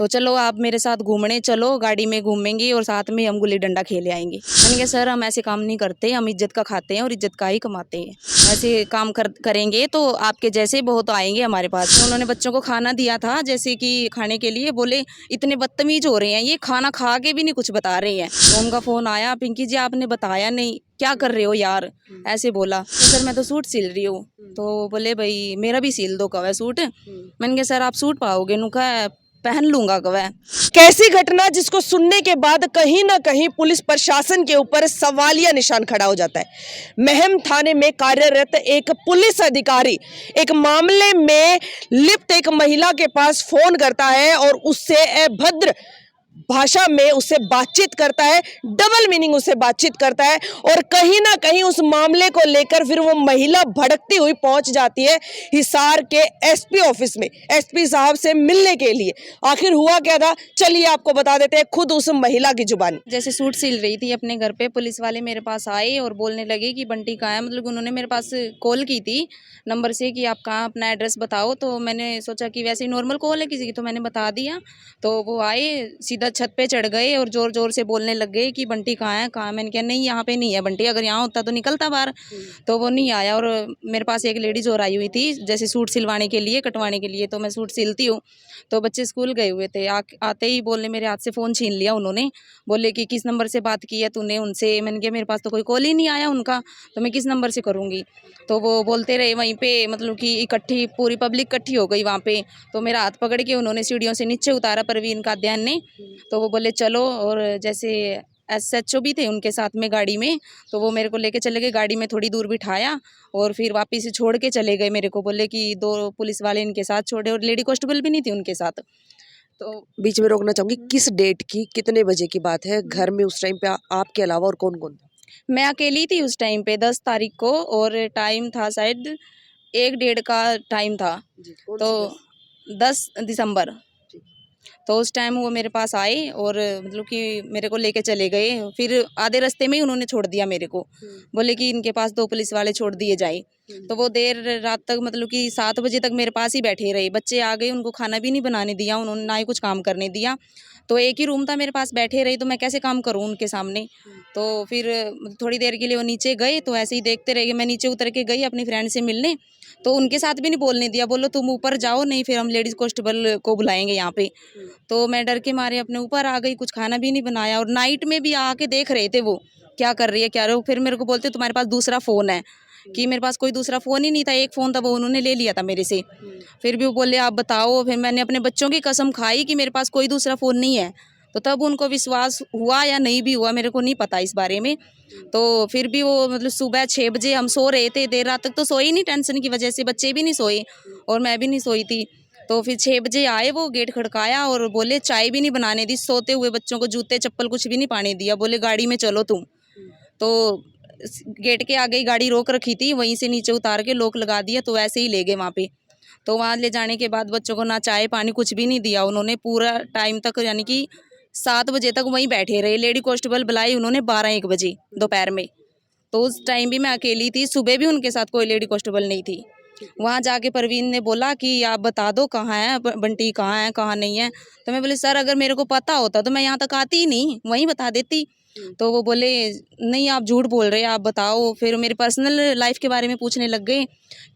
तो चलो आप मेरे साथ घूमने चलो, गाड़ी में घूमेंगे और साथ में हम गुल्ली डंडा खेले आएंगे। मैंने कहा सर हम ऐसे काम नहीं करते, हम इज्जत का खाते हैं और इज्जत का ही कमाते हैं। ऐसे काम करेंगे तो आपके जैसे बहुत आएंगे हमारे पास। तो उन्होंने बच्चों को खाना दिया था, जैसे कि खाने के लिए, बोले इतने बदतमीज हो रहे हैं, ये खाना खा के भी नहीं कुछ बता रहे हैं। तो उनका फ़ोन आया, पिंकी जी आपने बताया नहीं, क्या कर रहे हो यार, ऐसे बोला। तो सर मैं तो सूट सिल रही हूँ। तो बोले भाई मेरा भी सिल दो कवा सूट। मैंने कहा सर आप सूट पाओगे? नुका पहन लूंगा कवा। कैसी घटना जिसको सुनने के बाद कहीं ना कहीं पुलिस प्रशासन के ऊपर सवालिया निशान खड़ा हो जाता है। महम थाने में कार्यरत एक पुलिस अधिकारी एक मामले में लिप्त एक महिला के पास फोन करता है और उससे अभद्र भाषा में उससे बातचीत करता है, डबल मीनिंग उससे बातचीत करता है और कहीं ना कहीं उस मामले को लेकर फिर वो महिला भड़कती हुई पहुंच जाती है हिसार के एसपी ऑफिस में, एसपी साहब से मिलने के लिए। आखिर हुआ क्या था, चलिए आपको बता देते हैं खुद उस महिला की जुबानी। जैसे सूट सिल रही थी अपने घर पे, पुलिस वाले मेरे पास आए और बोलने लगे कि बंटी कहाँ है। मतलब उन्होंने मेरे पास कॉल की थी नंबर से कि आप कहाँ, अपना एड्रेस बताओ। तो मैंने सोचा कि वैसे ही नॉर्मल कॉल है किसी की, तो मैंने बता दिया। तो वो आए, सीधा छत पे चढ़ गए और ज़ोर ज़ोर से बोलने लग गए कि बंटी कहाँ है, कहाँ। मैंने कहा नहीं यहाँ पे नहीं है बंटी, अगर यहाँ होता तो निकलता बाहर। तो वो नहीं आया। और मेरे पास एक लेडीज़ और आई हुई थी जैसे सूट सिलवाने के लिए, कटवाने के लिए। तो मैं सूट सिलती हूँ। तो बच्चे स्कूल गए हुए थे, आते ही बोलने मेरे हाथ से फ़ोन छीन लिया उन्होंने। बोले कि किस नंबर से बात की है तूने उनसे। मैंने कहा मेरे पास तो कोई कॉल ही नहीं आया उनका, तो मैं किस नंबर से करूँगी। तो वो बोलते रहे वहीं पे, मतलब कि इकट्ठी पूरी पब्लिक इकट्ठी हो गई वहाँ पे। तो मेरा हाथ पकड़ के उन्होंने सीढ़ियों से नीचे उतारा, परवीन का अध्ययन ने। तो वो बोले चलो, और जैसे एसएचओ भी थे उनके साथ में गाड़ी में, तो वो मेरे को लेके चले गए, गाड़ी में थोड़ी दूर बिठाया और फिर वापस से छोड़ के चले गए मेरे को। बोले कि 2 पुलिस वाले इनके साथ छोड़े और लेडी कांस्टेबल भी नहीं थी उनके साथ। तो बीच में रोकना चाहूंगी, किस डेट की कितने बजे की बात है? घर में उस टाइम पे आपके अलावा और कौन कौन था? मैं अकेली थी उस टाइम पे, 10 तारीख को, और टाइम था शायद 1 डेढ़ का टाइम था। जी, कौन तो सी बस? 10 दिसंबर। ठीक। तो उस टाइम वो मेरे पास आए और मतलब कि मेरे को लेके चले गए। फिर आधे रास्ते में ही उन्होंने छोड़ दिया मेरे को। बोले कि इनके पास 2 पुलिस वाले छोड़ दिए जाए। तो वो देर रात तक, मतलब कि 7 बजे तक मेरे पास ही बैठे रहे। बच्चे आ गए, उनको खाना भी नहीं बनाने दिया उन्होंने, ना ही कुछ काम करने दिया। तो एक ही रूम था, मेरे पास बैठे रहे, तो मैं कैसे काम करूँ उनके सामने। तो फिर थोड़ी देर के लिए वो नीचे गए, तो ऐसे ही देखते रह गए। मैं नीचे उतर के गई अपनी फ्रेंड से मिलने, तो उनके साथ भी नहीं बोलने दिया। बोलो तुम ऊपर जाओ, नहीं फिर हम लेडीज़ कांस्टेबल को बुलाएंगे यहाँ पे। तो मैं डर के मारे अपने ऊपर आ गई, कुछ खाना भी नहीं बनाया। और नाइट में भी आके देख रहे थे वो क्या कर रही है, क्या रहे हो। फिर मेरे को बोलते तुम्हारे पास दूसरा फ़ोन है, कि मेरे पास कोई दूसरा फ़ोन ही नहीं था, एक फ़ोन था वो उन्होंने ले लिया था मेरे से। फिर भी वो बोले आप बताओ। फिर मैंने अपने बच्चों की कसम खाई कि मेरे पास कोई दूसरा फ़ोन नहीं है। तो तब उनको विश्वास हुआ या नहीं भी हुआ, मेरे को नहीं पता इस बारे में। तो फिर भी वो, मतलब सुबह 6 बजे हम सो रहे थे, देर रात तक तो सोए नहीं, टेंशन की वजह से बच्चे भी नहीं सोए और मैं भी नहीं सोई थी। तो फिर 6 बजे आए, वो गेट खड़काया और बोले चाय भी नहीं बनाने दी, सोते हुए बच्चों को जूते चप्पल कुछ भी नहीं पाने दिया। बोले गाड़ी में चलो तुम। तो गेट के आगे ही गाड़ी रोक रखी थी, वहीं से नीचे उतार के लॉक लगा दिया, तो ऐसे ही ले गए वहाँ पे। तो वहाँ ले जाने के बाद बच्चों को ना चाय पानी कुछ भी नहीं दिया उन्होंने पूरा टाइम तक, यानी कि 7 बजे तक वहीं बैठे रहे। लेडी कांस्टेबल बुलाई उन्होंने 12-1 बजे दोपहर में। तो उस टाइम भी मैं अकेली थी, सुबह भी उनके साथ कोई लेडी कांस्टेबल नहीं थी। वहाँ जाके परवीन ने बोला कि आप बता दो कहाँ है बंटी, कहाँ है कहाँ नहीं है। तो मैं बोली सर अगर मेरे को पता होता तो मैं यहाँ तक आती ही नहीं, वहीं बता देती। तो वो बोले नहीं आप झूठ बोल रहे हैं, आप बताओ। फिर मेरी पर्सनल लाइफ के बारे में पूछने लग गए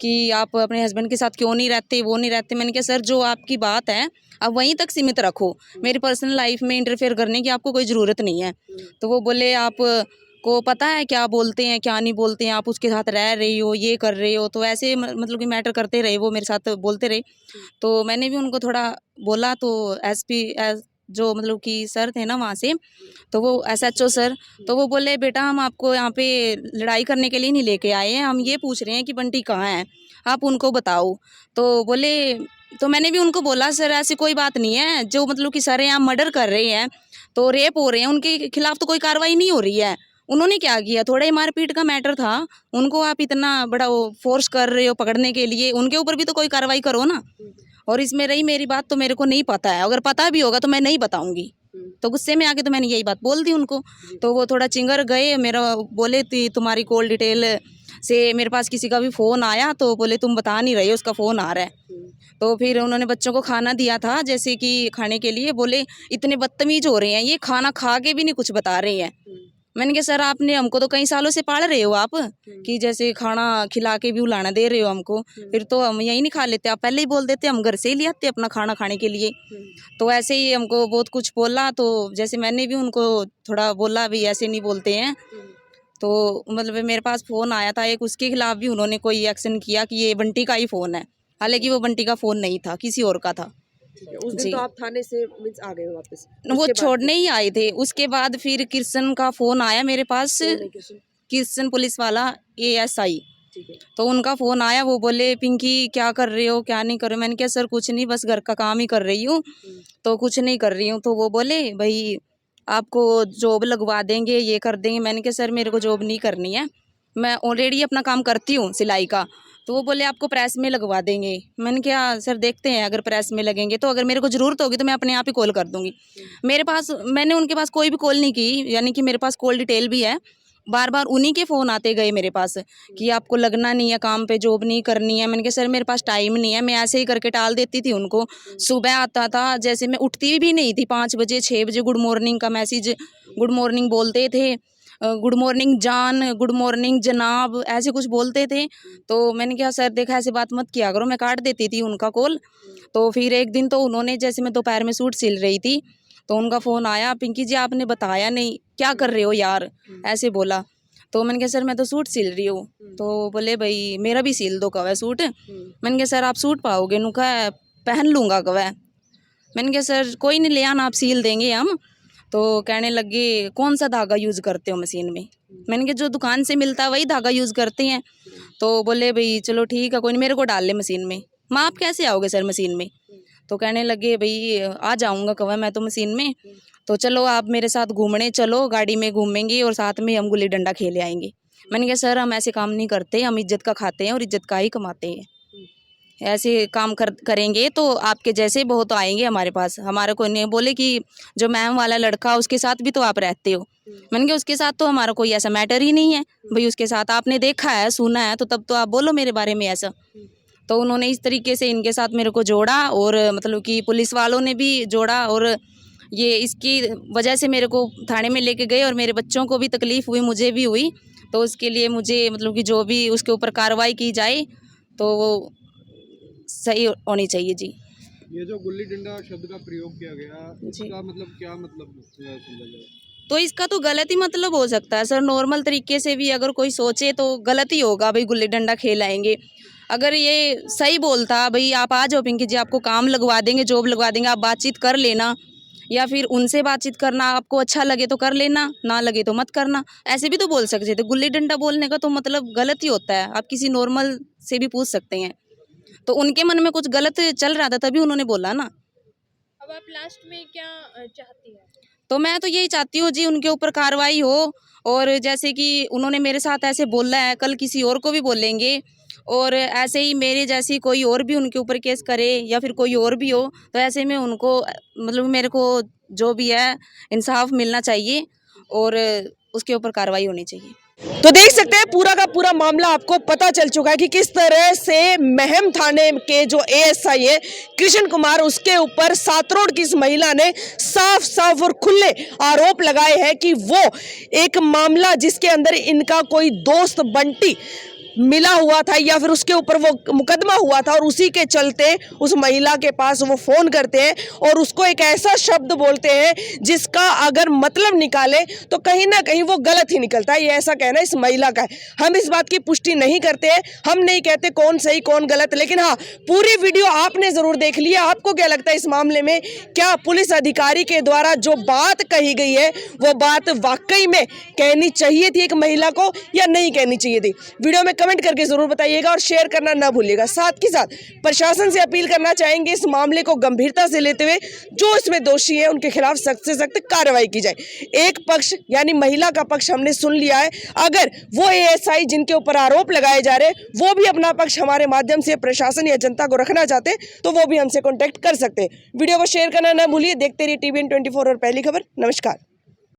कि आप अपने हस्बैंड के साथ क्यों नहीं रहते, वो नहीं रहते। मैंने कहा सर जो आपकी बात है आप वहीं तक सीमित रखो, मेरी पर्सनल लाइफ में इंटरफेयर करने की आपको कोई ज़रूरत नहीं है। तो वो बोले आप को पता है क्या बोलते हैं क्या नहीं बोलते हैं, आप उसके साथ रह रही हो, ये कर रही हो। तो ऐसे मतलब कि मैटर करते रहे, वो मेरे साथ बोलते रहे। तो मैंने भी उनको थोड़ा बोला। तो एसपी जो मतलब कि सर थे ना वहाँ से, तो वो एसएचओ सर, तो वो बोले बेटा हम आपको यहाँ पे लड़ाई करने के लिए नहीं लेके आए हैं, हम ये पूछ रहे हैं कि बंटी कहाँ है, आप उनको बताओ। तो बोले, तो मैंने भी उनको बोला सर ऐसी कोई बात नहीं है, जो मतलब कि सर यहाँ मर्डर कर रहे हैं, तो रेप हो रहे हैं, उनके खिलाफ तो कोई कार्रवाई नहीं हो रही है। उन्होंने क्या किया, थोड़ा ही मारपीट का मैटर था, उनको आप इतना बड़ा वो फोर्स कर रहे हो पकड़ने के लिए, उनके ऊपर भी तो कोई कार्रवाई करो ना। और इसमें रही मेरी बात, तो मेरे को नहीं पता है, अगर पता भी होगा तो मैं नहीं बताऊंगी। तो गुस्से में आके तो मैंने यही बात बोल दी उनको। तो वो थोड़ा चिंगर गए, मेरा बोले तुम्हारी कॉल डिटेल से मेरे पास किसी का भी फ़ोन आया तो बोले तुम बता नहीं रहे हो, उसका फ़ोन आ रहा है। तो फिर उन्होंने बच्चों को खाना दिया था, जैसे कि खाने के लिए, बोले इतने बदतमीज हो रहे हैं ये, खाना खा के भी नहीं कुछ बता रहे हैं। मैंने कहा सर आपने हमको तो कई सालों से पाल रहे हो आप, कि जैसे खाना खिला के भी उलाना दे रहे हो हमको, फिर तो हम यही नहीं खा लेते, आप पहले ही बोल देते, हम घर से ही ले आते अपना खाना खाने के लिए। तो ऐसे ही हमको बहुत कुछ बोला, तो जैसे मैंने भी उनको थोड़ा बोला भी ऐसे नहीं बोलते हैं। तो मतलब मेरे पास फ़ोन आया था एक, उसके खिलाफ भी उन्होंने कोई एक्शन किया कि ये बंटी का ही फ़ोन है, हालांकि वो बंटी का फ़ोन नहीं था, किसी और का था। उस दिन जी। तो आप थाने से मीन्स आ गए हो वापस? वो उसके बाद छोड़ने ही आए थे। उसके बाद फिर कृष्ण का फ़ोन आया मेरे पास, कौन है कृष्ण? कृष्ण पुलिस वाला ASI। ठीक है। तो उनका फ़ोन आया, वो बोले पिंकी क्या कर रहे हो, क्या नहीं कर रहे हो? मैंने कहा सर कुछ नहीं, बस घर का काम ही कर रही हूँ, तो कुछ नहीं कर रही हूँ। तो वो बोले भाई आपको जॉब लगवा देंगे, ये कर देंगे। मैंने कहा सर मेरे को जॉब नहीं करनी है, मैं ऑलरेडी अपना काम करती हूँ सिलाई का। तो वो बोले आपको प्रेस में लगवा देंगे। मैंने कहा सर देखते हैं, अगर प्रेस में लगेंगे तो अगर मेरे को ज़रूरत होगी तो मैं अपने आप ही कॉल कर दूँगी। मैंने उनके पास कोई भी कॉल नहीं की, यानी कि मेरे पास कॉल डिटेल भी है। बार बार उन्हीं के फ़ोन आते गए मेरे पास कि आपको लगना नहीं है काम पे, जॉब नहीं करनी है। मैंने कहा सर मेरे पास टाइम नहीं है, मैं ऐसे ही करके टाल देती थी उनको। सुबह आता था, जैसे मैं उठती भी नहीं थी, 5 बजे 6 बजे गुड मॉर्निंग का मैसेज, गुड मॉर्निंग बोलते थे, गुड मॉर्निंग जान, गुड मॉर्निंग जनाब, ऐसे कुछ बोलते थे। तो मैंने कहा सर देखा ऐसे बात मत किया करो, मैं काट देती थी उनका कॉल। तो फिर एक दिन तो उन्होंने, जैसे मैं दोपहर में सूट सिल रही थी, तो उनका फ़ोन आया, पिंकी जी आपने बताया नहीं, क्या कर रहे हो यार, ऐसे बोला। तो मैंने कहा सर मैं तो सूट सिल रही हूँ। तो बोले भाई मेरा भी सिल दो कवा सूट। मैंने कहा सर आप सूट पाओगे? नु कहा पहन लूँगा कवा। मैंने कहा सर कोई नहीं, ले आना, आप सिल देंगे हम। तो कहने लगे कौन सा धागा यूज़ करते हो मशीन में? मैंने कहा जो दुकान से मिलता है वही धागा यूज़ करते हैं। तो बोले भाई चलो ठीक है, कोई नहीं, मेरे को डाल ले मशीन में। माँ आप कैसे आओगे सर मशीन में? तो कहने लगे भाई आ जाऊँगा कवा मैं तो मशीन में, तो चलो आप मेरे साथ घूमने चलो, गाड़ी में घूमेंगे और साथ में हम गुल्ली डंडा खेले आएंगे। मैंने कहा सर हम ऐसे काम नहीं करते, हम इज्जत का खाते हैं और इज्जत का ही कमाते हैं। ऐसे काम करेंगे तो आपके जैसे बहुत आएंगे हमारे पास, हमारे को नहीं। बोले कि जो मैम वाला लड़का उसके साथ भी तो आप रहते हो। मैंने कहा उसके साथ तो हमारा कोई ऐसा मैटर ही नहीं है भाई, उसके साथ आपने देखा है सुना है तो तब तो आप बोलो मेरे बारे में ऐसा। तो उन्होंने इस तरीके से इनके साथ मेरे को जोड़ा, और मतलब कि पुलिस वालों ने भी जोड़ा, और ये इसकी वजह से मेरे को थाने में लेके गए और मेरे बच्चों को भी तकलीफ़ हुई, मुझे भी हुई। तो उसके लिए मुझे मतलब कि जो भी उसके ऊपर कार्रवाई की जाए तो वो सही होनी चाहिए जी। ये जो गुल्ली डंडा शब्द का प्रयोग किया गया, इसका मतलब क्या मतलब समझा जाए? तो इसका तो गलत ही मतलब हो सकता है सर, नॉर्मल तरीके से भी अगर कोई सोचे तो गलत ही होगा भाई, गुल्ली डंडा खेल आएंगे। अगर ये सही बोलता भाई आप आ जाओ पिंकी जी आपको काम लगवा देंगे, जॉब लगवा देंगे, आप बातचीत कर लेना, या फिर उनसे बातचीत करना, आपको अच्छा लगे तो कर लेना, ना लगे तो मत करना, ऐसे भी तो बोल सकते थे। गुल्ली डंडा बोलने का तो मतलब गलत ही होता है, आप किसी नॉर्मल से भी पूछ सकते हैं। तो उनके मन में कुछ गलत चल रहा था तभी उन्होंने बोला ना। अब आप लास्ट में क्या चाहती हैं? तो मैं तो यही चाहती हूँ जी उनके ऊपर कार्रवाई हो, और जैसे कि उन्होंने मेरे साथ ऐसे बोला है, कल किसी और को भी बोलेंगे, और ऐसे ही मेरे जैसी कोई और भी उनके ऊपर केस करे या फिर कोई और भी हो, तो ऐसे में उनको मतलब मेरे को जो भी है इंसाफ मिलना चाहिए और उसके ऊपर कार्रवाई होनी चाहिए। तो देख सकते हैं पूरा का पूरा मामला आपको पता चल चुका है कि किस तरह से महम थाने के जो ASI है कृष्ण कुमार, उसके ऊपर सातरोड की इस महिला ने साफ साफ और खुले आरोप लगाए हैं कि वो एक मामला जिसके अंदर इनका कोई दोस्त बंटी मिला हुआ था या फिर उसके ऊपर वो मुकदमा हुआ था, और उसी के चलते उस महिला के पास वो फ़ोन करते हैं और उसको एक ऐसा शब्द बोलते हैं जिसका अगर मतलब निकाले तो कहीं ना कहीं वो गलत ही निकलता है। ये ऐसा कहना इस महिला का है। हम इस बात की पुष्टि नहीं करते हैं, हम नहीं कहते कौन सही कौन गलत, लेकिन हाँ पूरी वीडियो आपने ज़रूर देख लिया। आपको क्या लगता है इस मामले में, क्या पुलिस अधिकारी के द्वारा जो बात कही गई है वो बात वाकई में कहनी चाहिए थी एक महिला को या नहीं कहनी चाहिए थी? वीडियो में कमेंट करके जरूर बताइएगा और शेयर करना ना भूलिएगा। साथ ही साथ प्रशासन से अपील करना चाहेंगे इस मामले को गंभीरता से लेते हुए जो इसमें दोषी है उनके खिलाफ सख्त से सख्त कार्रवाई की जाए। एक पक्ष यानी महिला का पक्ष हमने सुन लिया है, अगर वो ASI जिनके ऊपर आरोप लगाए जा रहे हैं वो भी अपना पक्ष हमारे माध्यम से प्रशासन या जनता को रखना चाहते हैं तो वो भी हमसे कॉन्टेक्ट कर सकते हैं। वीडियो को शेयर करना ना भूलिए। देखते रहिए TVN 24 और पहली खबर। नमस्कार।